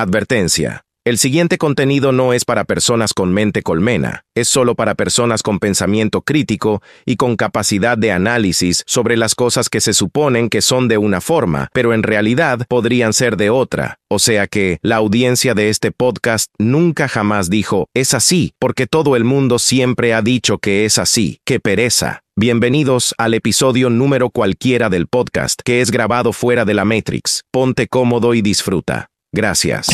Advertencia. El siguiente contenido no es para personas con mente colmena, es solo para personas con pensamiento crítico y con capacidad de análisis sobre las cosas que se suponen que son de una forma, pero en realidad podrían ser de otra. O sea que la audiencia de este podcast nunca jamás dijo, es así, porque todo el mundo siempre ha dicho que es así. ¡Qué pereza! Bienvenidos al episodio número cualquiera del podcast, que es grabado fuera de la Matrix. Ponte cómodo y disfruta. Gracias.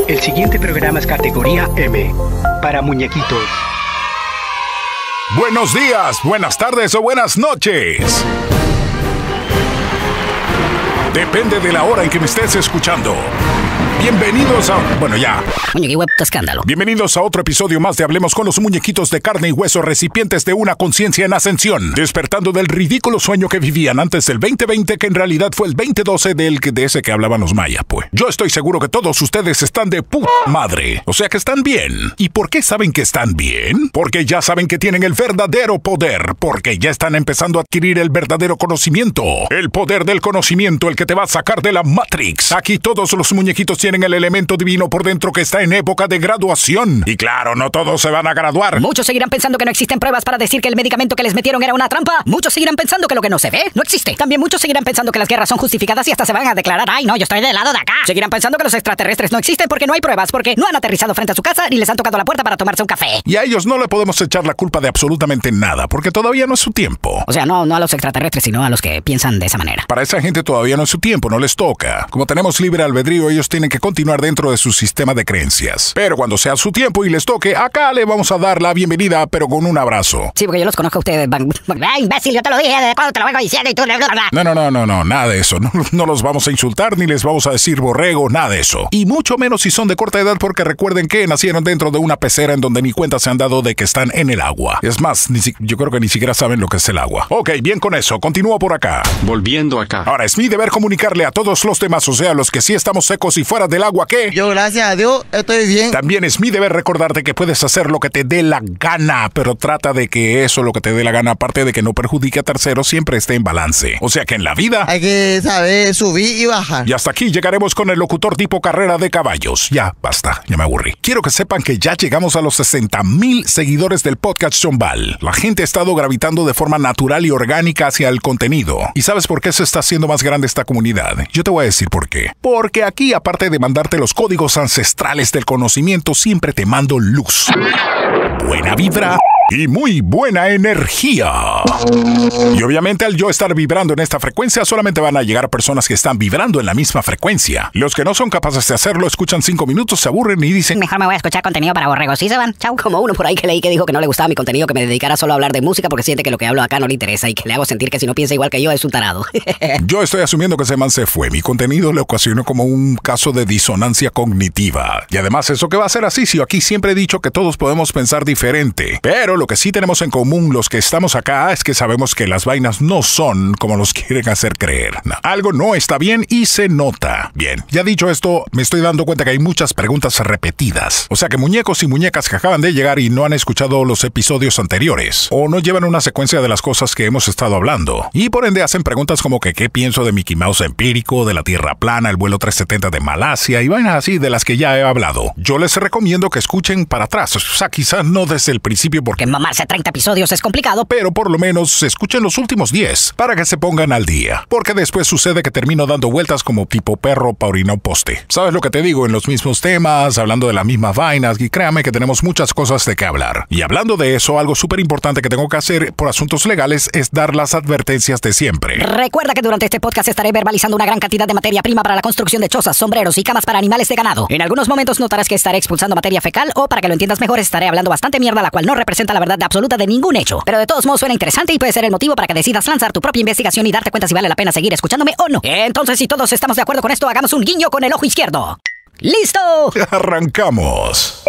El siguiente programa es categoría M, para muñequitos. Buenos días, buenas tardes o buenas noches. Depende de la hora en que me estés escuchando. Bienvenidos a... escándalo. Bienvenidos a otro episodio más de Hablemos con los muñequitos de carne y hueso, recipientes de una conciencia en ascensión, despertando del ridículo sueño que vivían antes del 2020, que en realidad fue el 2012 de ese que hablaban los mayas, pues. Yo estoy seguro que todos ustedes están de puta madre. O sea que están bien. ¿Y por qué saben que están bien? Porque ya saben que tienen el verdadero poder, porque ya están empezando a adquirir el verdadero conocimiento. El poder del conocimiento, el que te va a sacar de la Matrix. Aquí todos los muñequitos tienen el elemento divino por dentro que está en época de graduación. Y claro, no todos se van a graduar. Muchos seguirán pensando que no existen pruebas para decir que el medicamento que les metieron era una trampa. Muchos seguirán pensando que lo que no se ve no existe. También muchos seguirán pensando que las guerras son justificadas y hasta se van a declarar, ay no, yo estoy del lado de acá. Seguirán pensando que los extraterrestres no existen porque no hay pruebas, porque no han aterrizado frente a su casa ni les han tocado la puerta para tomarse un café. Y a ellos no le podemos echar la culpa de absolutamente nada, porque todavía no es su tiempo. O sea, no a los extraterrestres, sino a los que piensan de esa manera. Para esa gente todavía no es su tiempo, no les toca. Como tenemos libre albedrío, ellos tienen que continuar dentro de su sistema de creencias. Pero cuando sea su tiempo y les toque, acá le vamos a dar la bienvenida, pero con un abrazo. Sí, porque yo los conozco a ustedes. Imbécil, yo te lo dije, ¿de cuándo te lo vengo diciendo? Y tú... No, nada de eso. No los vamos a insultar, ni les vamos a decir borrego, nada de eso. Y mucho menos si son de corta edad, porque recuerden que nacieron dentro de una pecera en donde ni cuenta se han dado de que están en el agua. Es más, yo creo que ni siquiera saben lo que es el agua. Ok, bien con eso, continúo por acá. Volviendo acá. Ahora es mi deber comunicarle a todos los demás, o sea, los que sí estamos secos y fuera del agua, que... Yo, gracias a Dios, estoy bien. También es mi deber recordarte que puedes hacer lo que te dé la gana, pero trata de que eso, lo que te dé la gana, aparte de que no perjudique a terceros, siempre esté en balance. O sea que en la vida... hay que saber subir y bajar. Y hasta aquí llegaremos con el locutor tipo carrera de caballos. Ya, basta, ya me aburrí. Quiero que sepan que ya llegamos a los 60,000 seguidores del podcast Chombal. La gente ha estado gravitando de forma natural y orgánica hacia el contenido. ¿Y sabes por qué se está haciendo más grande esta comunidad? Yo te voy a decir por qué. Porque aquí, aparte de mandarte los códigos ancestrales del conocimiento, siempre te mando luz, buena vibra y muy buena energía. Y obviamente al yo estar vibrando en esta frecuencia, solamente van a llegar personas que están vibrando en la misma frecuencia. Los que no son capaces de hacerlo escuchan 5 minutos, se aburren y dicen, mejor me voy a escuchar contenido para borregos y se van. Chau. Como uno por ahí que leí que dijo que no le gustaba mi contenido, que me dedicara solo a hablar de música porque siente que lo que hablo acá no le interesa y que le hago sentir que si no piensa igual que yo es un tarado. Yo estoy asumiendo que ese man se fue. Mi contenido le ocasionó como un caso de disonancia cognitiva. Y además, ¿eso qué va a ser así? Si yo aquí siempre he dicho que todos podemos pensar diferente. Pero lo que sí tenemos en común los que estamos acá es que sabemos que las vainas no son como nos quieren hacer creer. No. Algo no está bien y se nota. Bien, ya dicho esto, me estoy dando cuenta que hay muchas preguntas repetidas. O sea que muñecos y muñecas que acaban de llegar y no han escuchado los episodios anteriores, o no llevan una secuencia de las cosas que hemos estado hablando, y por ende hacen preguntas como que qué pienso de Mickey Mouse empírico, de la Tierra plana, el vuelo 370 de Malasia y vainas así de las que ya he hablado. Yo les recomiendo que escuchen para atrás, o sea, quizás no desde el principio porque mamarse 30 episodios es complicado, pero por lo menos escuchen los últimos 10 para que se pongan al día, porque después sucede que termino dando vueltas como tipo perro pa' orinar un poste. ¿Sabes lo que te digo? En los mismos temas, hablando de las mismas vainas, y créame que tenemos muchas cosas de qué hablar. Y hablando de eso, algo súper importante que tengo que hacer por asuntos legales es dar las advertencias de siempre. Recuerda que durante este podcast estaré verbalizando una gran cantidad de materia prima para la construcción de chozas, sombreros y camas para animales de ganado. En algunos momentos notarás que estaré expulsando materia fecal o, para que lo entiendas mejor, estaré hablando bastante mierda, la cual no representa la verdad absoluta de ningún hecho. Pero de todos modos suena interesante y puede ser el motivo para que decidas lanzar tu propia investigación y darte cuenta si vale la pena seguir escuchándome o no. Entonces, si todos estamos de acuerdo con esto, hagamos un guiño con el ojo izquierdo. ¡Listo! ¡Arrancamos!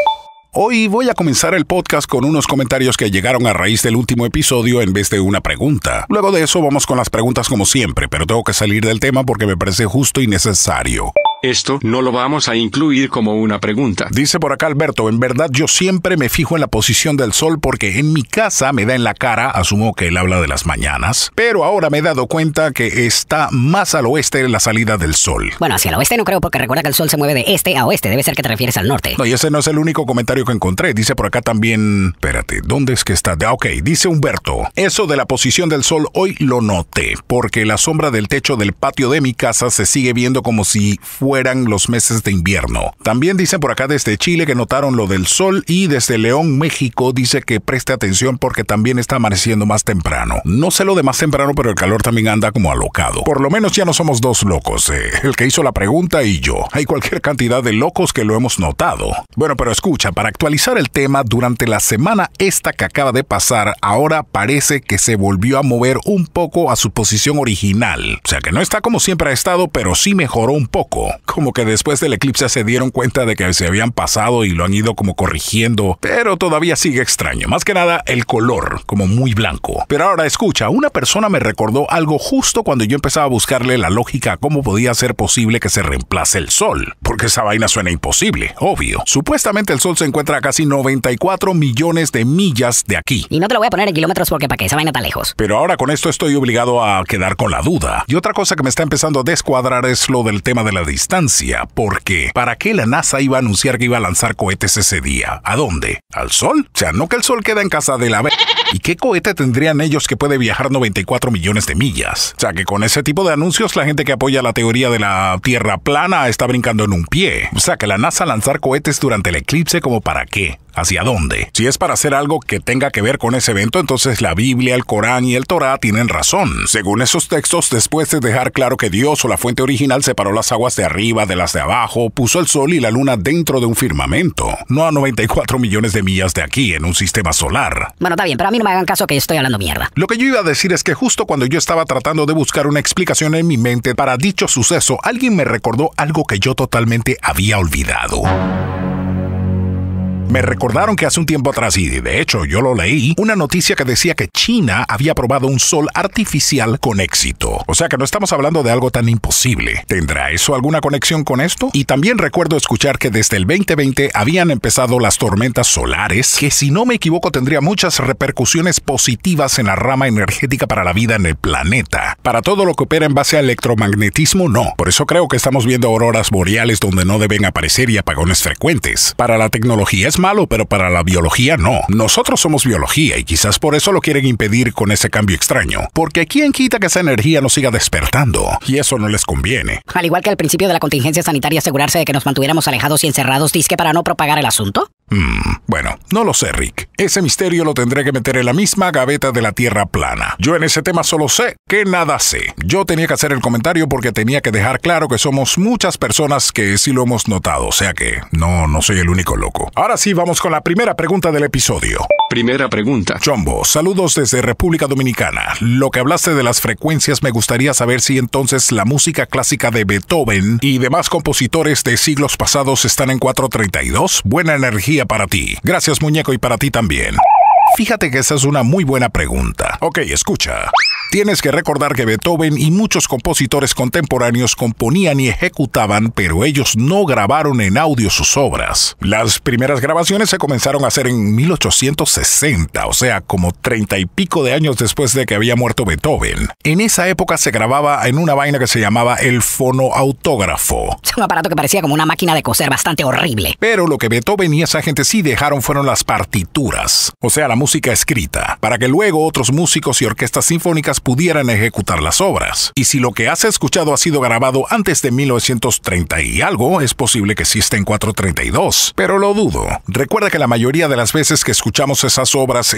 Hoy voy a comenzar el podcast con unos comentarios que llegaron a raíz del último episodio en vez de una pregunta. Luego de eso vamos con las preguntas como siempre, pero tengo que salir del tema porque me parece justo y necesario. Esto no lo vamos a incluir como una pregunta. Dice por acá Alberto, en verdad yo siempre me fijo en la posición del sol porque en mi casa me da en la cara, asumo que él habla de las mañanas, pero ahora me he dado cuenta que está más al oeste la salida del sol. Bueno, hacia el oeste no creo porque recuerda que el sol se mueve de este a oeste, debe ser que te refieres al norte. No, y ese no es el único comentario que encontré, dice por acá también, espérate, ¿dónde es que está? Ok, dice Humberto, eso de la posición del sol hoy lo noté, porque la sombra del techo del patio de mi casa se sigue viendo como si fueran los meses de invierno. También dicen por acá desde Chile que notaron lo del sol y desde León, México, dice que preste atención porque también está amaneciendo más temprano. No sé lo de más temprano, pero el calor también anda como alocado. Por lo menos ya no somos dos locos, el que hizo la pregunta y yo. Hay cualquier cantidad de locos que lo hemos notado. Bueno, pero escucha, para actualizar el tema, durante la semana esta que acaba de pasar, ahora parece que se volvió a mover un poco a su posición original. O sea que no está como siempre ha estado, pero sí mejoró un poco. Como que después del eclipse se dieron cuenta de que se habían pasado y lo han ido como corrigiendo, pero todavía sigue extraño. Más que nada el color, como muy blanco. Pero ahora escucha, una persona me recordó algo justo cuando yo empezaba a buscarle la lógica a cómo podía ser posible que se reemplace el sol. Porque esa vaina suena imposible, obvio. Supuestamente el sol se encuentra a casi 94 millones de millas de aquí. Y no te lo voy a poner en kilómetros porque para que esa vaina está lejos. Pero ahora con esto estoy obligado a quedar con la duda. Y otra cosa que me está empezando a descuadrar es lo del tema de la distancia. Porque, ¿para qué la NASA iba a anunciar que iba a lanzar cohetes ese día? ¿A dónde? ¿Al sol? O sea, no que el sol queda en casa de la... ¿Y qué cohete tendrían ellos que puede viajar 94 millones de millas? O sea, que con ese tipo de anuncios la gente que apoya la teoría de la Tierra plana está brincando en un pie. O sea, que la NASA lanzar cohetes durante el eclipse, ¿como para qué? ¿Hacia dónde? Si es para hacer algo que tenga que ver con ese evento, entonces la Biblia, el Corán y el Torá tienen razón. Según esos textos, después de dejar claro que Dios o la fuente original separó las aguas de arriba de las de abajo, puso el sol y la luna dentro de un firmamento, no a 94 millones de millas de aquí, en un sistema solar. Bueno, está bien, pero a mí no me hagan caso que estoy hablando mierda. Lo que yo iba a decir es que justo cuando yo estaba tratando de buscar una explicación en mi mente para dicho suceso, alguien me recordó algo que yo totalmente había olvidado. Me recordaron que hace un tiempo atrás, y de hecho yo lo leí, una noticia que decía que China había probado un sol artificial con éxito. O sea que no estamos hablando de algo tan imposible. ¿Tendrá eso alguna conexión con esto? Y también recuerdo escuchar que desde el 2020 habían empezado las tormentas solares, que si no me equivoco tendría muchas repercusiones positivas en la rama energética para la vida en el planeta. Para todo lo que opera en base al electromagnetismo, no. Por eso creo que estamos viendo auroras boreales donde no deben aparecer y apagones frecuentes. Para la tecnología es malo, pero para la biología no. Nosotros somos biología y quizás por eso lo quieren impedir con ese cambio extraño. Porque ¿quién quita que esa energía no siga despertando? Y eso no les conviene. Al igual que al principio de la contingencia sanitaria asegurarse de que nos mantuviéramos alejados y encerrados, disque para no propagar el asunto. Bueno, no lo sé, Rick. Ese misterio lo tendré que meter en la misma gaveta de la Tierra plana. Yo en ese tema solo sé que nada sé. Yo tenía que hacer el comentario porque tenía que dejar claro que somos muchas personas que sí lo hemos notado. O sea que no soy el único loco. Ahora sí, vamos con la primera pregunta del episodio. Primera pregunta. Chombo, saludos desde República Dominicana. Lo que hablaste de las frecuencias, me gustaría saber si entonces la música clásica de Beethoven y demás compositores de siglos pasados están en 432. Buena energía para ti. Gracias, muñeco, y para ti también. Fíjate que esa es una muy buena pregunta. Ok, escucha. Tienes que recordar que Beethoven y muchos compositores contemporáneos componían y ejecutaban, pero ellos no grabaron en audio sus obras. Las primeras grabaciones se comenzaron a hacer en 1860, o sea, como 30 y pico de años después de que había muerto Beethoven. En esa época se grababa en una vaina que se llamaba el fonoautógrafo. Es un aparato que parecía como una máquina de coser bastante horrible. Pero lo que Beethoven y esa gente sí dejaron fueron las partituras, o sea, la música escrita, para que luego otros músicos y orquestas sinfónicas pudieran ejecutar las obras. Y si lo que has escuchado ha sido grabado antes de 1930 y algo, es posible que sí esté en 432, pero lo dudo. Recuerda que la mayoría de las veces que escuchamos esas obras,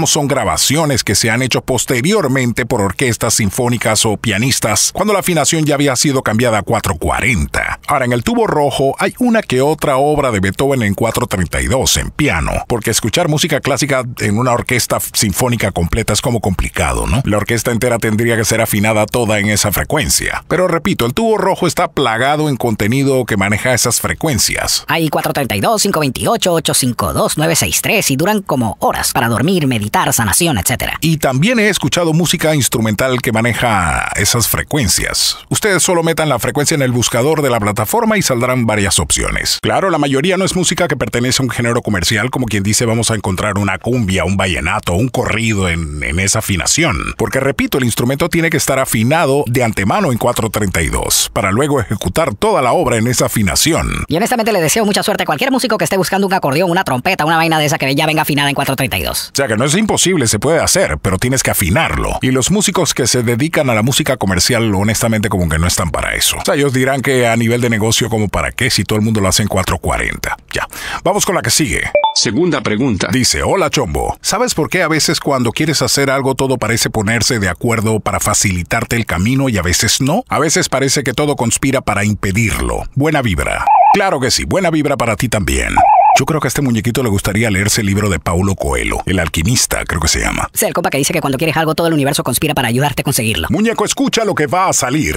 son grabaciones que se han hecho posteriormente por orquestas sinfónicas o pianistas, cuando la afinación ya había sido cambiada a 440. Ahora, en el tubo rojo hay una que otra obra de Beethoven en 432, en piano, porque escuchar música clásica en una orquesta sinfónica completa es como complicado, ¿no? La orquesta flauta entera tendría que ser afinada toda en esa frecuencia. Pero repito, el tubo rojo está plagado en contenido que maneja esas frecuencias. Hay 432, 528, 852, 963 y duran como horas para dormir, meditar, sanación, etc. Y también he escuchado música instrumental que maneja esas frecuencias. Ustedes solo metan la frecuencia en el buscador de la plataforma y saldrán varias opciones. Claro, la mayoría no es música que pertenece a un género comercial, como quien dice vamos a encontrar una cumbia, un vallenato, un corrido en esa afinación. Porque repito, el instrumento tiene que estar afinado de antemano en 432, para luego ejecutar toda la obra en esa afinación. Y honestamente le deseo mucha suerte a cualquier músico que esté buscando un acordeón, una trompeta, una vaina de esa que ya venga afinada en 432. O sea que no es imposible, se puede hacer, pero tienes que afinarlo. Y los músicos que se dedican a la música comercial, honestamente, como que no están para eso. O sea, ellos dirán que a nivel de negocio, como para qué, si todo el mundo lo hace en 440. Ya. Vamos con la que sigue. Segunda pregunta. Dice, hola Chombo, ¿sabes por qué a veces cuando quieres hacer algo todo parece ponerse de acuerdo para facilitarte el camino y a veces no? A veces parece que todo conspira para impedirlo. Buena vibra. Claro que sí, buena vibra para ti también. Yo creo que a este muñequito le gustaría leerse el libro de Paulo Coelho, El alquimista, creo que se llama. Es el compa que dice que cuando quieres algo todo el universo conspira para ayudarte a conseguirlo. Muñeco, escucha lo que va a salir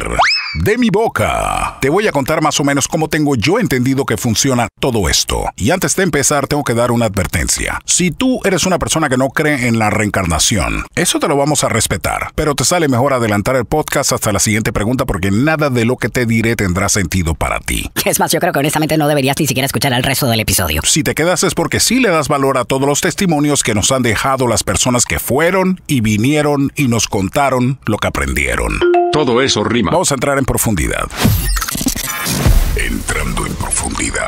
de mi boca. Te voy a contar más o menos cómo tengo yo entendido que funciona todo esto. Y antes de empezar, tengo que dar una advertencia. Si tú eres una persona que no cree en la reencarnación, eso te lo vamos a respetar. Pero te sale mejor adelantar el podcast hasta la siguiente pregunta porque nada de lo que te diré tendrá sentido para ti. Es más, yo creo que honestamente no deberías ni siquiera escuchar el resto del episodio. Si te quedas es porque sí le das valor a todos los testimonios que nos han dejado las personas que fueron y vinieron y nos contaron lo que aprendieron. Todo eso rima. Vamos a entrar en profundidad. Entrando en profundidad.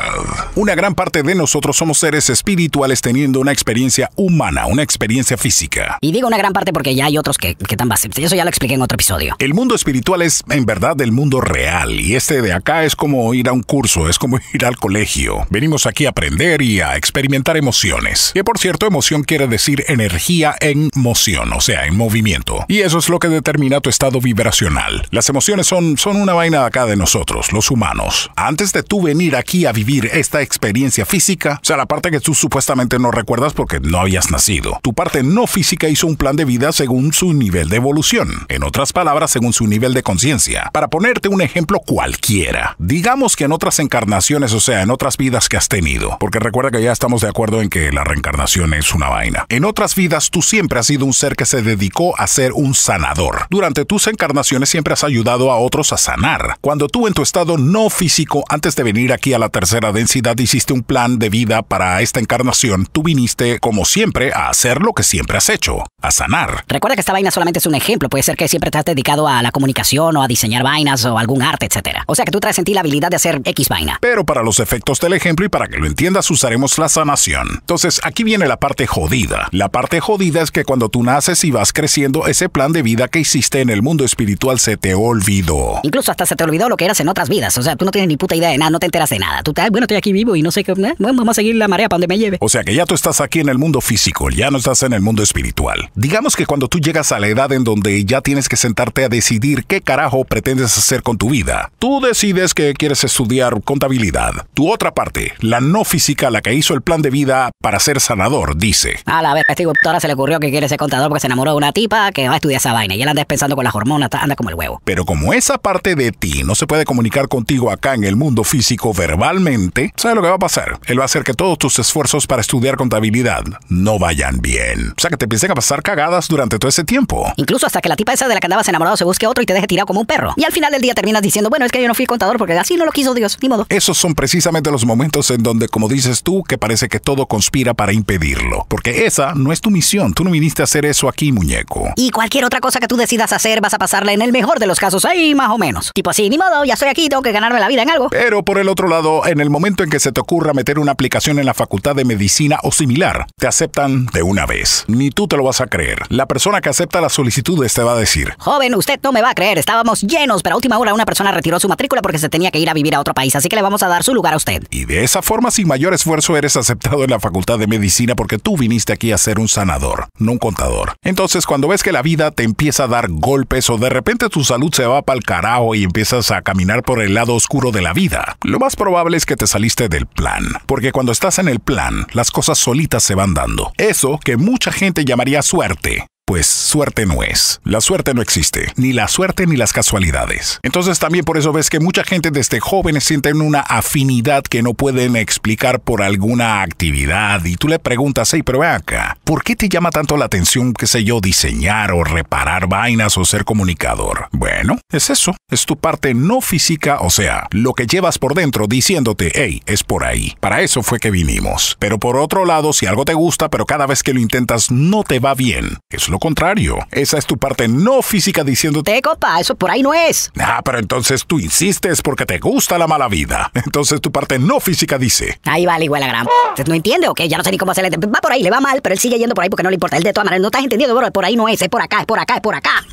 Una gran parte de nosotros somos seres espirituales teniendo una experiencia humana, una experiencia física. Y digo una gran parte porque ya hay otros que están básicos. Eso ya lo expliqué en otro episodio. El mundo espiritual es en verdad el mundo real y este de acá es como ir a un curso, es como ir al colegio. Venimos aquí a aprender y a experimentar emociones. Que por cierto, emoción quiere decir energía en moción, o sea, en movimiento. Y eso es lo que determina tu estado vibracional. Las emociones son una vaina de acá de nosotros, los humanos. Antes de tú venir aquí a vivir esta experiencia física, o sea, la parte que tú supuestamente no recuerdas porque no habías nacido, tu parte no física hizo un plan de vida según su nivel de evolución. En otras palabras, según su nivel de conciencia. Para ponerte un ejemplo cualquiera, digamos que en otras encarnaciones, o sea, en otras vidas que has tenido, porque recuerda que ya estamos de acuerdo en que la reencarnación es una vaina. En otras vidas, tú siempre has sido un ser que se dedicó a ser un sanador. Durante tus encarnaciones siempre has ayudado a otros a sanar. Cuando tú en tu estado no físico, antes de venir aquí a la tercera densidad, hiciste un plan de vida para esta encarnación. Tú viniste, como siempre, a hacer lo que siempre has hecho, a sanar. Recuerda que esta vaina solamente es un ejemplo. Puede ser que siempre te has dedicado a la comunicación o a diseñar vainas o algún arte, etc. O sea que tú traes en ti la habilidad de hacer X vaina. Pero para los efectos del ejemplo y para que lo entiendas, usaremos la sanación. Entonces, aquí viene la parte jodida. La parte jodida es que cuando tú naces y vas creciendo, ese plan de vida que hiciste en el mundo espiritual se te olvidó. Incluso hasta se te olvidó lo que eras en otras vidas. O sea, tú no tienes ni puta idea de nada, no te enteras de nada. Tú bueno, estoy aquí vivo y no sé qué, vamos a seguir la marea para donde me lleve. O sea que ya tú estás aquí en el mundo físico, ya no estás en el mundo espiritual. Digamos que cuando tú llegas a la edad en donde ya tienes que sentarte a decidir qué carajo pretendes hacer con tu vida, tú decides que quieres estudiar contabilidad. Tu otra parte, la no física, la que hizo el plan de vida para ser sanador, dice: a la vez, a este doctora se le ocurrió que quiere ser contador porque se enamoró de una tipa que va a estudiar esa vaina y él anda pensando con las hormonas, anda como el huevo. Pero como esa parte de ti no se puede comunicar contigo acá en el mundo físico verbalmente, ¿sabes lo que va a pasar? Él va a hacer que todos tus esfuerzos para estudiar contabilidad no vayan bien. O sea, que te empiecen a pasar cagadas durante todo ese tiempo. Incluso hasta que la tipa esa de la que andabas enamorado se busque otro y te deje tirado como un perro. Y al final del día terminas diciendo, bueno, es que yo no fui contador porque así no lo quiso Dios, ni modo. Esos son precisamente los momentos en donde, como dices tú, que parece que todo conspira para impedirlo. Porque esa no es tu misión. Tú no viniste a hacer eso aquí, muñeco. Y cualquier otra cosa que tú decidas hacer, vas a pasarla en el mejor de los casos ahí, más o menos. Tipo así, ni modo, ya estoy aquí, tengo que ganarme la vida en algo. Pero por el otro lado, en el momento en que se te ocurra meter una aplicación en la facultad de medicina o similar, te aceptan de una vez. Ni tú te lo vas a creer. La persona que acepta las solicitudes te va a decir: joven, usted no me va a creer, estábamos llenos, pero a última hora una persona retiró su matrícula porque se tenía que ir a vivir a otro país, así que le vamos a dar su lugar a usted. Y de esa forma, sin mayor esfuerzo, eres aceptado en la facultad de medicina porque tú viniste aquí a ser un sanador, no un contador. Entonces, cuando ves que la vida te empieza a dar golpes o de repente tu salud se va pa'l carajo y empiezas a caminar por el lado oscuro de la vida, lo más probable es que te saliste del plan. Porque cuando estás en el plan, las cosas solitas se van dando. Eso que mucha gente llamaría suerte. pues suerte no es. La suerte no existe, ni la suerte ni las casualidades. Entonces también por eso ves que mucha gente desde jóvenes sienten una afinidad que no pueden explicar por alguna actividad y tú le preguntas, hey, pero ve acá, ¿por qué te llama tanto la atención, qué sé yo, diseñar o reparar vainas o ser comunicador? Bueno, es eso, es tu parte no física, o sea, lo que llevas por dentro diciéndote, hey, es por ahí. Para eso fue que vinimos. Pero por otro lado, si algo te gusta, pero cada vez que lo intentas no te va bien, es lo contrario. Esa es tu parte no física diciéndote, compa, eso por ahí no es. Pero entonces tú insistes porque te gusta la mala vida. Entonces tu parte no física dice, Ahí va, igual la gran. ¿No entiende o qué? Ya no sé ni cómo hacerle. Va por ahí, le va mal, pero él sigue yendo por ahí porque no le importa. Él de todas maneras no estás entendiendo, bro. Por ahí no es por acá, es por acá, es por acá.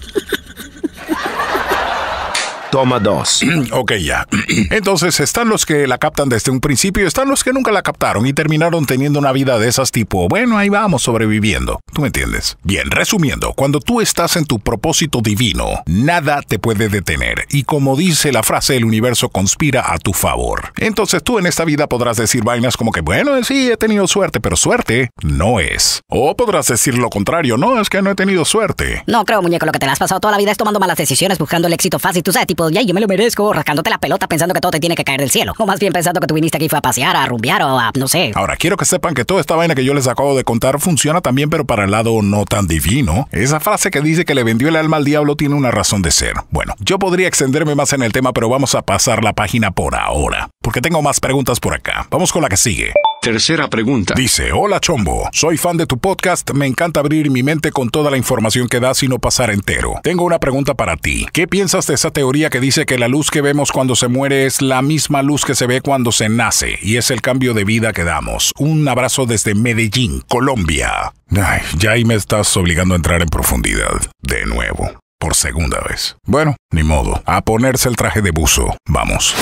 Toma 2. Ok, ya. Entonces están los que la captan desde un principio y están los que nunca la captaron y terminaron teniendo una vida de esas tipo, bueno, ahí vamos sobreviviendo. ¿Tú me entiendes? Bien, resumiendo, cuando tú estás en tu propósito divino, nada te puede detener. Y como dice la frase, el universo conspira a tu favor. Entonces tú en esta vida podrás decir vainas como que, bueno, sí, he tenido suerte, pero suerte no es. O podrás decir lo contrario, no, es que no he tenido suerte. No creo, muñeco, lo que te la has pasado toda la vida es tomando malas decisiones, buscando el éxito fácil. Tú sabes, tipo, ya, yo me lo merezco, rascándote la pelota pensando que todo te tiene que caer del cielo. O más bien pensando que tú viniste aquí fue a pasear, a rumbear o a, no sé. Ahora, quiero que sepan que toda esta vaina que yo les acabo de contar funciona también, pero para el lado no tan divino. Esa frase que dice que le vendió el alma al diablo tiene una razón de ser. Bueno, yo podría extenderme más en el tema, pero vamos a pasar la página por ahora, porque tengo más preguntas por acá. Vamos con la que sigue. Tercera pregunta. Dice, hola Chombo, soy fan de tu podcast, me encanta abrir mi mente con toda la información que das y no pasar entero. Tengo una pregunta para ti. ¿Qué piensas de esa teoría que dice que la luz que vemos cuando se muere es la misma luz que se ve cuando se nace y es el cambio de vida que damos? Un abrazo desde Medellín, Colombia. Ay, ya ahí me estás obligando a entrar en profundidad. De nuevo. Por segunda vez. Bueno, ni modo. A ponerse el traje de buzo. Vamos.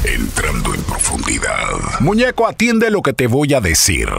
Entrando en profundidad. Muñeco, atiende lo que te voy a decir.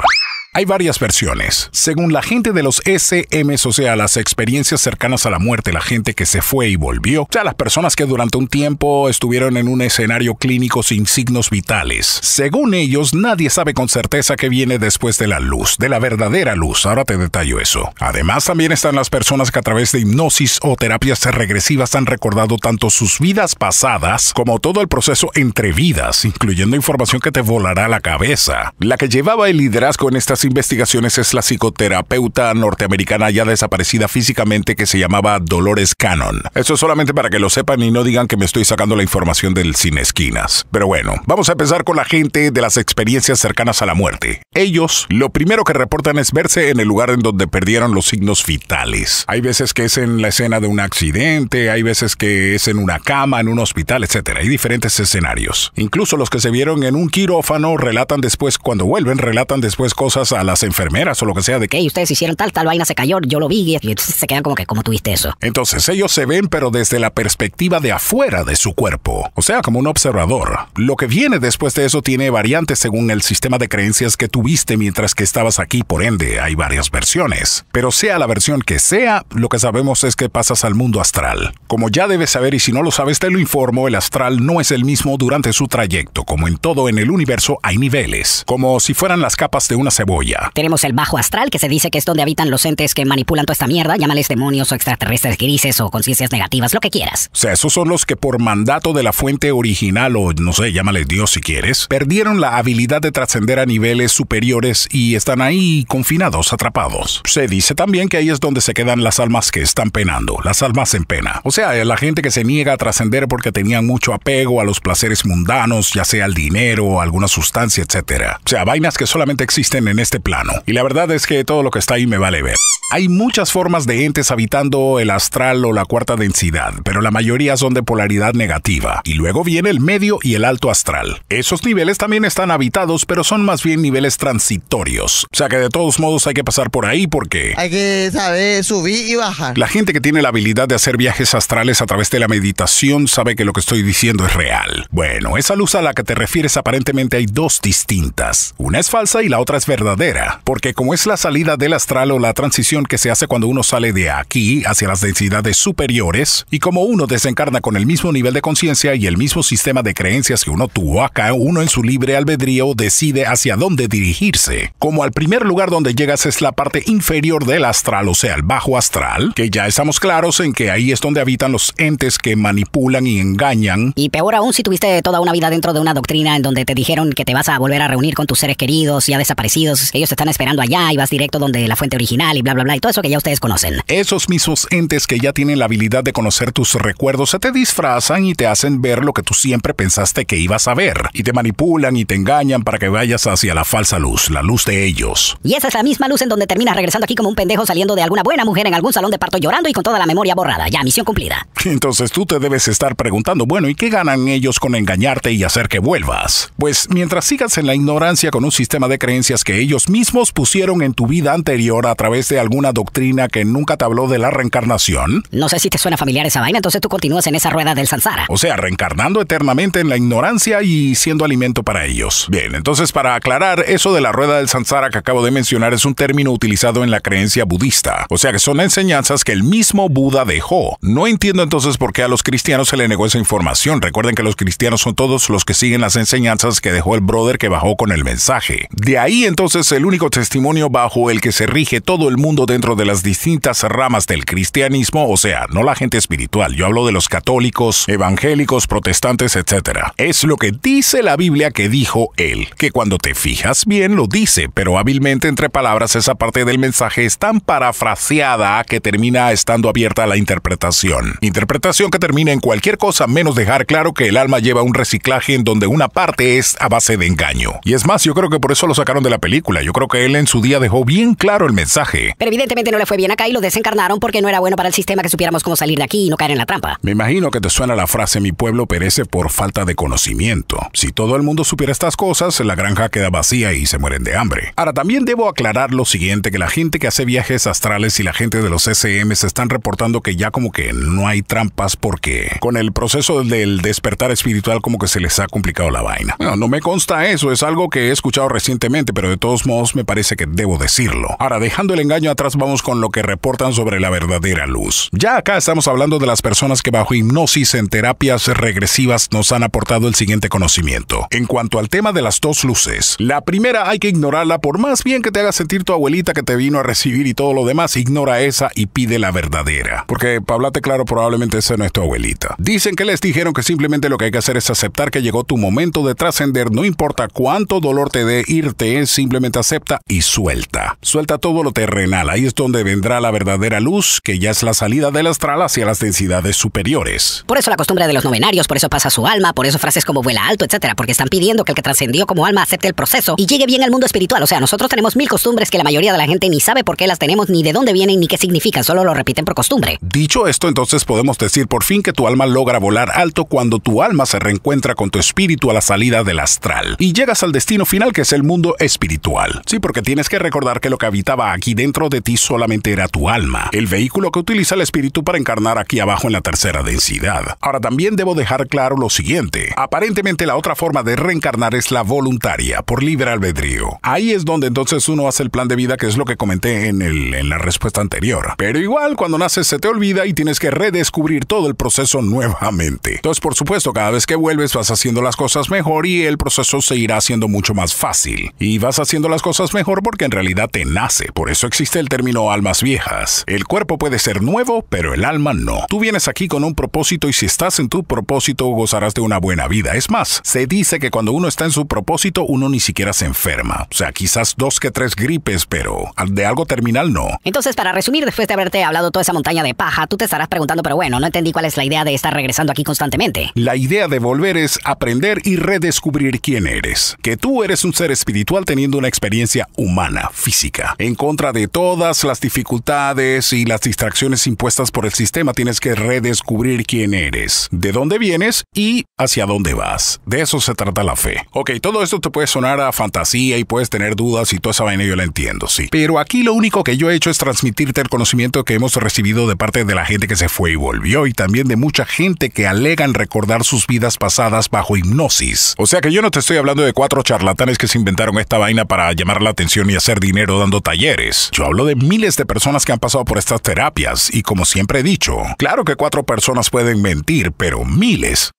Hay varias versiones. Según la gente de los SMs, o sea, las experiencias cercanas a la muerte, la gente que se fue y volvió, o sea, las personas que durante un tiempo estuvieron en un escenario clínico sin signos vitales. Según ellos, nadie sabe con certeza qué viene después de la luz, de la verdadera luz. Ahora te detallo eso. Además, también están las personas que a través de hipnosis o terapias regresivas han recordado tanto sus vidas pasadas como todo el proceso entre vidas, incluyendo información que te volará la cabeza. La que llevaba el liderazgo en estas investigaciones es la psicoterapeuta norteamericana ya desaparecida físicamente que se llamaba Dolores Cannon. Eso es solamente para que lo sepan y no digan que me estoy sacando la información del Sin Esquinas. Pero bueno, vamos a empezar con la gente de las experiencias cercanas a la muerte. Ellos, lo primero que reportan es verse en el lugar en donde perdieron los signos vitales. Hay veces que es en la escena de un accidente, hay veces que es en una cama, en un hospital, etc. Hay diferentes escenarios. Incluso los que se vieron en un quirófano relatan después, cuando vuelven, relatan después cosas a las enfermeras o lo que sea de que ustedes hicieron tal vaina, se cayó, yo lo vi y se quedan como que, ¿cómo tuviste eso? Entonces ellos se ven pero desde la perspectiva de afuera de su cuerpo, o sea, como un observador. Lo que viene después de eso tiene variantes según el sistema de creencias que tuviste mientras que estabas aquí, por ende hay varias versiones. Pero sea la versión que sea, lo que sabemos es que pasas al mundo astral. Como ya debes saber y si no lo sabes te lo informo, el astral no es el mismo durante su trayecto. Como en todo en el universo hay niveles, como si fueran las capas de una cebolla. Tenemos el bajo astral, que se dice que es donde habitan los entes que manipulan toda esta mierda, llámales demonios o extraterrestres grises o conciencias negativas, lo que quieras. O sea, esos son los que por mandato de la fuente original o no sé, llámale Dios si quieres, perdieron la habilidad de trascender a niveles superiores y están ahí confinados, atrapados. Se dice también que ahí es donde se quedan las almas que están penando, las almas en pena. O sea, la gente que se niega a trascender porque tenían mucho apego a los placeres mundanos, ya sea el dinero, alguna sustancia, etc. O sea, vainas que solamente existen en este plano. Y la verdad es que todo lo que está ahí me vale ver. Hay muchas formas de entes habitando el astral o la cuarta densidad, pero la mayoría son de polaridad negativa. Y luego viene el medio y el alto astral. Esos niveles también están habitados, pero son más bien niveles transitorios. O sea que de todos modos hay que pasar por ahí porque hay que saber subir y bajar. La gente que tiene la habilidad de hacer viajes astrales a través de la meditación sabe que lo que estoy diciendo es real. Bueno, esa luz a la que te refieres aparentemente hay dos distintas. Una es falsa y la otra es verdadera. verdadera, porque como es la salida del astral o la transición que se hace cuando uno sale de aquí hacia las densidades superiores, y como uno desencarna con el mismo nivel de conciencia y el mismo sistema de creencias que uno tuvo acá, uno en su libre albedrío decide hacia dónde dirigirse. Como al primer lugar donde llegas es la parte inferior del astral, o sea, el bajo astral, que ya estamos claros en que ahí es donde habitan los entes que manipulan y engañan. Y peor aún si tuviste toda una vida dentro de una doctrina en donde te dijeron que te vas a volver a reunir con tus seres queridos ya desaparecidos, que ellos te están esperando allá y vas directo donde la fuente original y bla bla bla y todo eso que ya ustedes conocen. Esos mismos entes que ya tienen la habilidad de conocer tus recuerdos se te disfrazan y te hacen ver lo que tú siempre pensaste que ibas a ver, y te manipulan y te engañan para que vayas hacia la falsa luz, la luz de ellos. Y esa es la misma luz en donde terminas regresando aquí como un pendejo saliendo de alguna buena mujer en algún salón de parto llorando y con toda la memoria borrada. Ya, misión cumplida. Entonces tú te debes estar preguntando, bueno, ¿y qué ganan ellos con engañarte y hacer que vuelvas? Pues mientras sigas en la ignorancia con un sistema de creencias que ellos mismos pusieron en tu vida anterior a través de alguna doctrina que nunca te habló de la reencarnación. No sé si te suena familiar esa vaina, entonces tú continúas en esa rueda del samsara. O sea, reencarnando eternamente en la ignorancia y siendo alimento para ellos. Bien, entonces para aclarar, eso de la rueda del samsara que acabo de mencionar es un término utilizado en la creencia budista. O sea que son enseñanzas que el mismo Buda dejó. No entiendo entonces por qué a los cristianos se le negó esa información. Recuerden que los cristianos son todos los que siguen las enseñanzas que dejó el brother que bajó con el mensaje. De ahí entonces el único testimonio bajo el que se rige todo el mundo dentro de las distintas ramas del cristianismo, o sea, no la gente espiritual, yo hablo de los católicos, evangélicos, protestantes, etc. Es lo que dice la Biblia que dijo él, que cuando te fijas bien lo dice, pero hábilmente entre palabras esa parte del mensaje es tan parafraseada que termina estando abierta a la interpretación. Interpretación que termina en cualquier cosa menos dejar claro que el alma lleva un reciclaje en donde una parte es a base de engaño. Y es más, yo creo que por eso lo sacaron de la película. Yo creo que él en su día dejó bien claro el mensaje. Pero evidentemente no le fue bien acá y lo desencarnaron porque no era bueno para el sistema que supiéramos cómo salir de aquí y no caer en la trampa. Me imagino que te suena la frase "mi pueblo perece por falta de conocimiento". Si todo el mundo supiera estas cosas, la granja queda vacía y se mueren de hambre. Ahora, también debo aclarar lo siguiente, que la gente que hace viajes astrales y la gente de los SM se están reportando que ya como que no hay trampas porque con el proceso del despertar espiritual como que se les ha complicado la vaina. Bueno, no me consta eso, es algo que he escuchado recientemente, pero de todos modos me parece que debo decirlo. Ahora, dejando el engaño atrás, vamos con lo que reportan sobre la verdadera luz. Ya acá estamos hablando de las personas que bajo hipnosis en terapias regresivas nos han aportado el siguiente conocimiento. En cuanto al tema de las dos luces, la primera hay que ignorarla por más bien que te haga sentir tu abuelita que te vino a recibir y todo lo demás, ignora esa y pide la verdadera. Porque, para hablarte claro, probablemente esa no es tu abuelita. Dicen que les dijeron que simplemente lo que hay que hacer es aceptar que llegó tu momento de trascender, no importa cuánto dolor te dé irte, simplemente acepta y suelta. Suelta todo lo terrenal, ahí es donde vendrá la verdadera luz, que ya es la salida del astral hacia las densidades superiores. Por eso la costumbre de los novenarios, por eso pasa su alma, por eso frases como vuela alto, etcétera, porque están pidiendo que el que trascendió como alma acepte el proceso y llegue bien al mundo espiritual. O sea, nosotros tenemos 1000 costumbres que la mayoría de la gente ni sabe por qué las tenemos, ni de dónde vienen, ni qué significan, solo lo repiten por costumbre. Dicho esto, entonces podemos decir por fin que tu alma logra volar alto cuando tu alma se reencuentra con tu espíritu a la salida del astral y llegas al destino final, que es el mundo espiritual. Sí, porque tienes que recordar que lo que habitaba aquí dentro de ti solamente era tu alma, el vehículo que utiliza el espíritu para encarnar aquí abajo en la tercera densidad. Ahora, también debo dejar claro lo siguiente. Aparentemente la otra forma de reencarnar es la voluntaria, por libre albedrío. Ahí es donde entonces uno hace el plan de vida, que es lo que comenté en la respuesta anterior. Pero igual, cuando naces se te olvida y tienes que redescubrir todo el proceso nuevamente. Entonces, por supuesto, cada vez que vuelves vas haciendo las cosas mejor y el proceso se irá haciendo mucho más fácil. Y vas haciendo las cosas mejor porque en realidad te nace. Por eso existe el término almas viejas. El cuerpo puede ser nuevo, pero el alma no. Tú vienes aquí con un propósito y si estás en tu propósito gozarás de una buena vida. Es más, se dice que cuando uno está en su propósito uno ni siquiera se enferma. O sea, quizás 2 que 3 gripes, pero de algo terminal no. Entonces, para resumir, después de haberte hablado toda esa montaña de paja, tú te estarás preguntando, pero bueno, no entendí cuál es la idea de estar regresando aquí constantemente. La idea de volver es aprender y redescubrir quién eres. Que tú eres un ser espiritual teniendo una experiencia humana, física. En contra de todas las dificultades y las distracciones impuestas por el sistema, tienes que redescubrir quién eres, de dónde vienes y hacia dónde vas. De eso se trata la fe. Ok, todo esto te puede sonar a fantasía y puedes tener dudas y toda esa vaina, yo la entiendo, sí. Pero aquí lo único que yo he hecho es transmitirte el conocimiento que hemos recibido de parte de la gente que se fue y volvió, y también de mucha gente que alegan recordar sus vidas pasadas bajo hipnosis. O sea que yo no te estoy hablando de 4 charlatanes que se inventaron esta vaina para para llamar la atención y hacer dinero dando talleres. Yo hablo de miles de personas que han pasado por estas terapias y como siempre he dicho, claro que 4 personas pueden mentir, pero miles.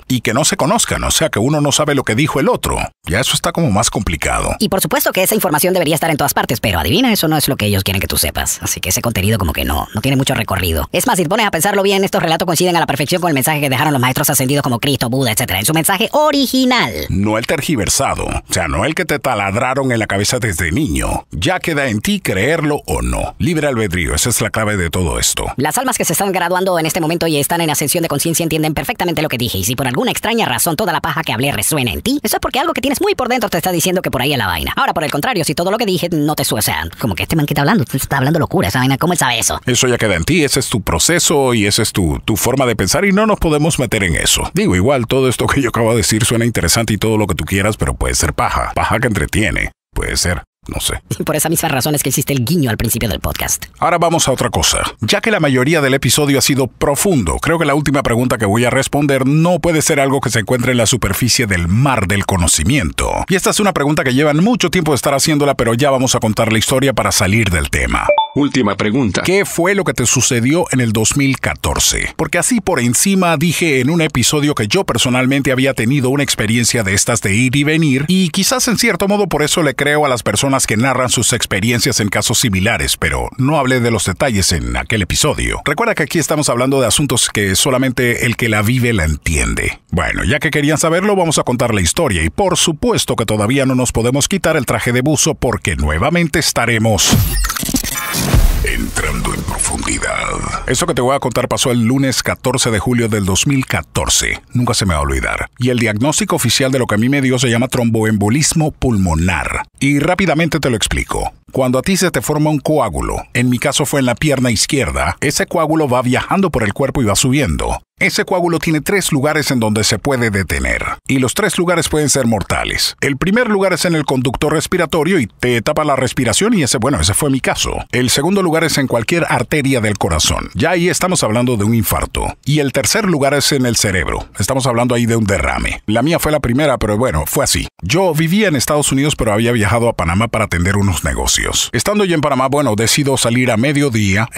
Y que no se conozcan, o sea que uno no sabe lo que dijo el otro. Ya eso está como más complicado. Y por supuesto que esa información debería estar en todas partes, pero adivina, eso no es lo que ellos quieren que tú sepas. Así que ese contenido como que no tiene mucho recorrido. Es más, si te pones a pensarlo bien, estos relatos coinciden a la perfección con el mensaje que dejaron los maestros ascendidos como Cristo, Buda, etc. en su mensaje original. No el tergiversado, o sea, no el que te taladraron en la cabeza desde niño. Ya queda en ti creerlo o no. Libre albedrío, esa es la clave de todo esto. Las almas que se están graduando en este momento y están en ascensión de conciencia entienden perfectamente lo que dije, y si por alguna extraña razón toda la paja que hablé resuena en ti, eso es porque algo que tienes muy por dentro te está diciendo que por ahí es la vaina. Ahora, por el contrario, si todo lo que dije no te suena, o sea, como que este man que está hablando locura, esa vaina, ¿cómo él sabe eso? Eso ya queda en ti, ese es tu proceso y esa es tu forma de pensar y no nos podemos meter en eso. Digo, igual todo esto que yo acabo de decir suena interesante y todo lo que tú quieras, pero puede ser paja que entretiene, puede ser. No sé. Por esa misma razón es que existe el guiño al principio del podcast. Ahora vamos a otra cosa. Ya que la mayoría del episodio ha sido profundo, creo que la última pregunta que voy a responder no puede ser algo que se encuentre en la superficie del mar del conocimiento. Y esta es una pregunta que llevan mucho tiempo de estar haciéndola, pero ya vamos a contar la historia para salir del tema. Última pregunta. ¿Qué fue lo que te sucedió en el 2014? Porque así por encima dije en un episodio que yo personalmente había tenido una experiencia de estas de ir y venir, y quizás en cierto modo por eso le creo a las personas que narran sus experiencias en casos similares, pero no hablé de los detalles en aquel episodio. Recuerda que aquí estamos hablando de asuntos que solamente el que la vive la entiende. Bueno, ya que querían saberlo, vamos a contar la historia y por supuesto que todavía no nos podemos quitar el traje de buzo porque nuevamente estaremos entrando en profundidad. Eso que te voy a contar pasó el lunes 14 de julio del 2014. Nunca se me va a olvidar. Y el diagnóstico oficial de lo que a mí me dio se llama tromboembolismo pulmonar. Y rápidamente te lo explico. Cuando a ti se te forma un coágulo, en mi caso fue en la pierna izquierda, ese coágulo va viajando por el cuerpo y va subiendo. Ese coágulo tiene 3 lugares en donde se puede detener. Y los 3 lugares pueden ser mortales. El primer lugar es en el conducto respiratorio y te tapa la respiración y ese fue mi caso. El segundo lugar es en cualquier arteria del corazón. Ya ahí estamos hablando de un infarto. Y el tercer lugar es en el cerebro. Estamos hablando ahí de un derrame. La mía fue la primera, pero fue así. Yo vivía en Estados Unidos, pero había viajado a Panamá para atender unos negocios. Estando yo en Panamá, decido salir a mediodía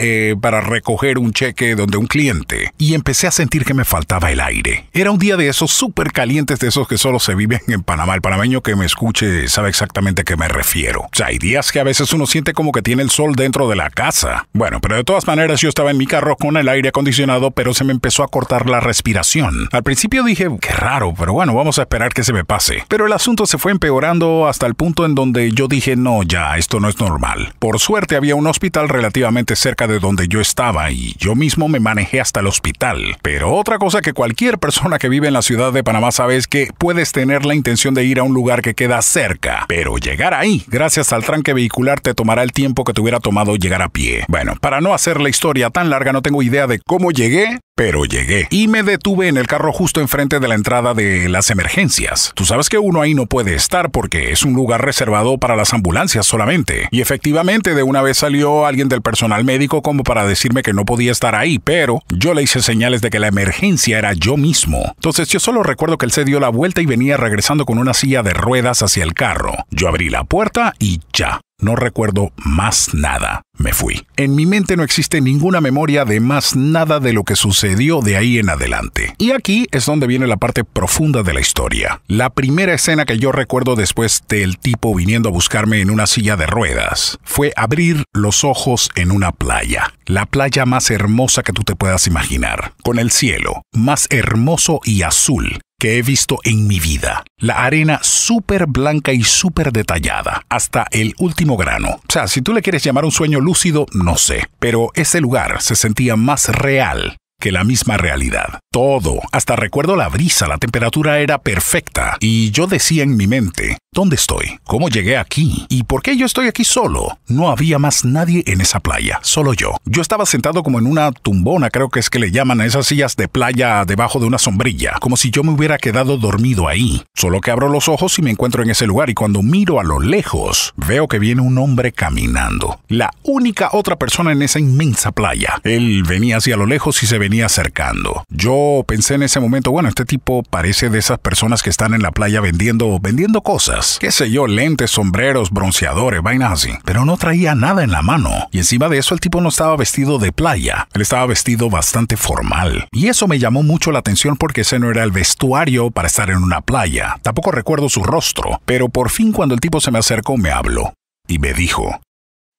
para recoger un cheque donde un cliente. Y empecé a sentir que me faltaba el aire. Era un día de esos súper calientes, de esos que solo se viven en Panamá. El panameño que me escuche sabe exactamente a qué me refiero. O sea, hay días que a veces uno siente como que tiene el sol dentro de la casa. Bueno, pero de todas maneras yo estaba en mi carro con el aire acondicionado, pero se me empezó a cortar la respiración. Al principio dije, qué raro, pero vamos a esperar que se me pase. Pero el asunto se fue empeorando hasta el punto en donde yo dije, no, ya, esto no es normal. Por suerte había un hospital relativamente cerca de donde yo estaba y yo mismo me manejé hasta el hospital. Pero otra cosa que cualquier persona que vive en la ciudad de Panamá sabe es que puedes tener la intención de ir a un lugar que queda cerca, pero llegar ahí, gracias al tranque vehicular, te tomará el tiempo que te hubiera tomado llegar a pie. Bueno, para no hacer la historia tan larga, no tengo idea de cómo llegué, pero llegué. Y me detuve en el carro justo enfrente de la entrada de las emergencias. Tú sabes que uno ahí no puede estar porque es un lugar reservado para las ambulancias solamente. Y efectivamente de una vez salió alguien del personal médico como para decirme que no podía estar ahí, pero yo le hice señales de que la emergencia era yo mismo. Entonces yo solo recuerdo que él se dio la vuelta y venía regresando con una silla de ruedas hacia el carro. Yo abrí la puerta y ya. No recuerdo más nada. Me fui. En mi mente no existe ninguna memoria de más nada de lo que sucedió de ahí en adelante. Y aquí es donde viene la parte profunda de la historia. La primera escena que yo recuerdo después del tipo viniendo a buscarme en una silla de ruedas fue abrir los ojos en una playa. La playa más hermosa que tú te puedas imaginar. Con el cielo más hermoso y azul que he visto en mi vida. La arena súper blanca y súper detallada, hasta el último grano. O sea, si tú le quieres llamar un sueño lúcido, no sé. Pero ese lugar se sentía más real que la misma realidad. Todo, hasta recuerdo la brisa, la temperatura era perfecta. Y yo decía en mi mente, ¿dónde estoy? ¿Cómo llegué aquí? ¿Y por qué yo estoy aquí solo? No había más nadie en esa playa, solo yo. Yo estaba sentado como en una tumbona, creo que es que le llaman a esas sillas de playa debajo de una sombrilla, como si yo me hubiera quedado dormido ahí. Solo que abro los ojos y me encuentro en ese lugar y cuando miro a lo lejos, veo que viene un hombre caminando. La única otra persona en esa inmensa playa. Él venía hacia lo lejos y se venía acercando. Yo pensé en ese momento, este tipo parece de esas personas que están en la playa vendiendo cosas. cosas. Qué sé yo, lentes, sombreros, bronceadores, vainas así. Pero no traía nada en la mano. Y encima de eso el tipo no estaba vestido de playa. Él estaba vestido bastante formal. Y eso me llamó mucho la atención porque ese no era el vestuario para estar en una playa. Tampoco recuerdo su rostro. Pero por fin cuando el tipo se me acercó me habló. Y me dijo,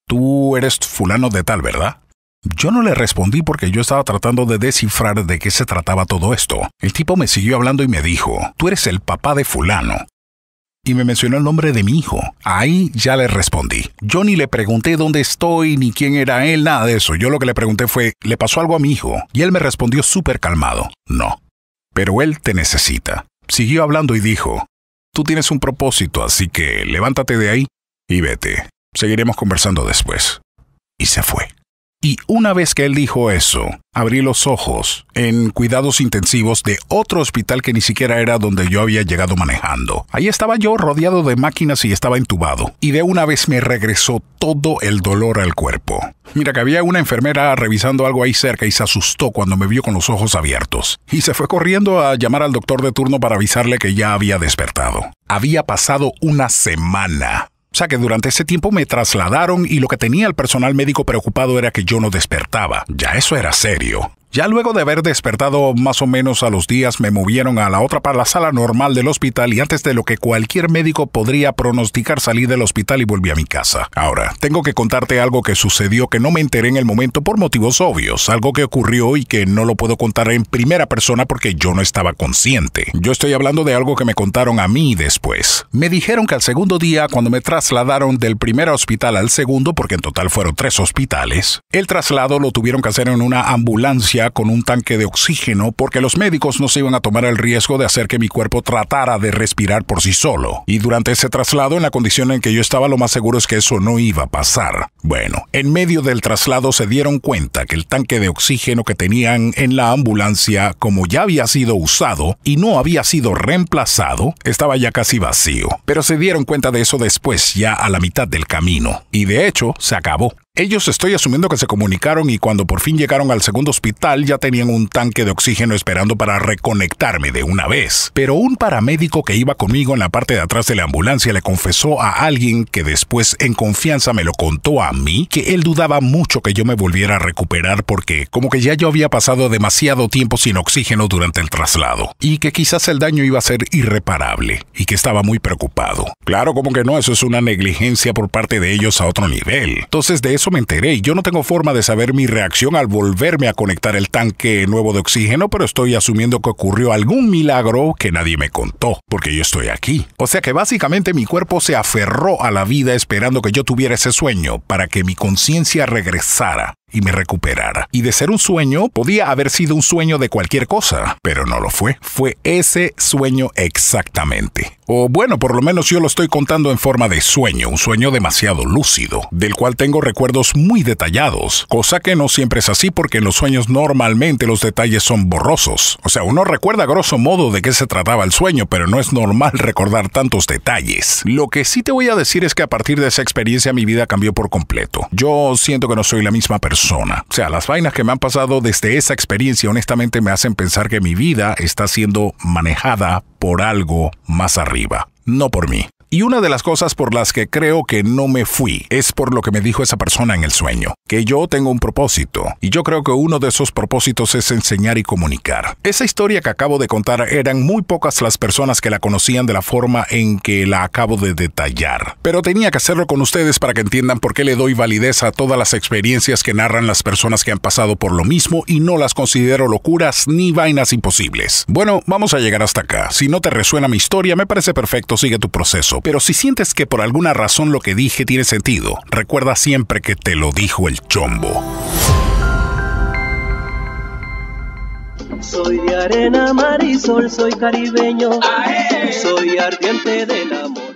«Tú eres fulano de tal, ¿verdad?» Yo no le respondí porque yo estaba tratando de descifrar de qué se trataba todo esto. El tipo me siguió hablando y me dijo, «Tú eres el papá de fulano». Y me mencionó el nombre de mi hijo. Ahí ya le respondí. Yo ni le pregunté dónde estoy, ni quién era él, nada de eso. Yo lo que le pregunté fue, ¿le pasó algo a mi hijo? Y él me respondió súper calmado, «No, pero él te necesita». Siguió hablando y dijo, «Tú tienes un propósito, así que levántate de ahí y vete. Seguiremos conversando después». Y se fue. Y una vez que él dijo eso, abrí los ojos en cuidados intensivos de otro hospital que ni siquiera era donde yo había llegado manejando. Ahí estaba yo rodeado de máquinas y estaba entubado. Y de una vez me regresó todo el dolor al cuerpo. Mira que había una enfermera revisando algo ahí cerca y se asustó cuando me vio con los ojos abiertos. Y se fue corriendo a llamar al doctor de turno para avisarle que ya había despertado. Había pasado una semana. O sea que durante ese tiempo me trasladaron y lo que tenía el personal médico preocupado era que yo no despertaba. Ya eso era serio. Ya luego de haber despertado más o menos a los días me movieron a la sala normal del hospital y antes de lo que cualquier médico podría pronosticar salí del hospital y volví a mi casa. Ahora, tengo que contarte algo que sucedió que no me enteré en el momento por motivos obvios, algo que ocurrió y que no lo puedo contar en primera persona porque yo no estaba consciente. Yo estoy hablando de algo que me contaron a mí después. Me dijeron que al segundo día, cuando me trasladaron del primer hospital al segundo, porque en total fueron 3 hospitales, el traslado lo tuvieron que hacer en una ambulancia con un tanque de oxígeno porque los médicos no se iban a tomar el riesgo de hacer que mi cuerpo tratara de respirar por sí solo. Y durante ese traslado, en la condición en que yo estaba, lo más seguro es que eso no iba a pasar. Bueno, en medio del traslado se dieron cuenta que el tanque de oxígeno que tenían en la ambulancia, como ya había sido usado y no había sido reemplazado, estaba ya casi vacío. Pero se dieron cuenta de eso después, ya a la mitad del camino. Y de hecho, se acabó. Ellos estoy asumiendo que se comunicaron y cuando por fin llegaron al segundo hospital ya tenían un tanque de oxígeno esperando para reconectarme de una vez. Pero un paramédico que iba conmigo en la parte de atrás de la ambulancia le confesó a alguien que después en confianza me lo contó a mí que él dudaba mucho que yo me volviera a recuperar porque como que ya yo había pasado demasiado tiempo sin oxígeno durante el traslado y que quizás el daño iba a ser irreparable y que estaba muy preocupado. Claro, como que no, eso es una negligencia por parte de ellos a otro nivel. Entonces de eso me enteré y yo no tengo forma de saber mi reacción al volverme a conectar el tanque nuevo de oxígeno, pero estoy asumiendo que ocurrió algún milagro que nadie me contó, porque yo estoy aquí. O sea que básicamente mi cuerpo se aferró a la vida esperando que yo tuviera ese sueño para que mi conciencia regresara y me recuperara. Y de ser un sueño, podía haber sido un sueño de cualquier cosa, pero no lo fue. Fue ese sueño exactamente. O bueno, por lo menos yo lo estoy contando en forma de sueño, un sueño demasiado lúcido, del cual tengo recuerdos muy detallados, cosa que no siempre es así porque en los sueños normalmente los detalles son borrosos. O sea, uno recuerda a grosso modo de qué se trataba el sueño, pero no es normal recordar tantos detalles. Lo que sí te voy a decir es que a partir de esa experiencia mi vida cambió por completo. Yo siento que no soy la misma persona. O sea, las vainas que me han pasado desde esa experiencia honestamente me hacen pensar que mi vida está siendo manejada por algo más arriba, no por mí. Y una de las cosas por las que creo que no me fui es por lo que me dijo esa persona en el sueño, que yo tengo un propósito, y yo creo que uno de esos propósitos es enseñar y comunicar. Esa historia que acabo de contar eran muy pocas las personas que la conocían de la forma en que la acabo de detallar, pero tenía que hacerlo con ustedes para que entiendan por qué le doy validez a todas las experiencias que narran las personas que han pasado por lo mismo y no las considero locuras ni vainas imposibles. Bueno, vamos a llegar hasta acá. Si no te resuena mi historia, me parece perfecto, sigue tu proceso. Pero si sientes que por alguna razón lo que dije tiene sentido, recuerda siempre que te lo dijo el Chombo. Soy de arena, mar y sol, soy caribeño, soy ardiente del amor.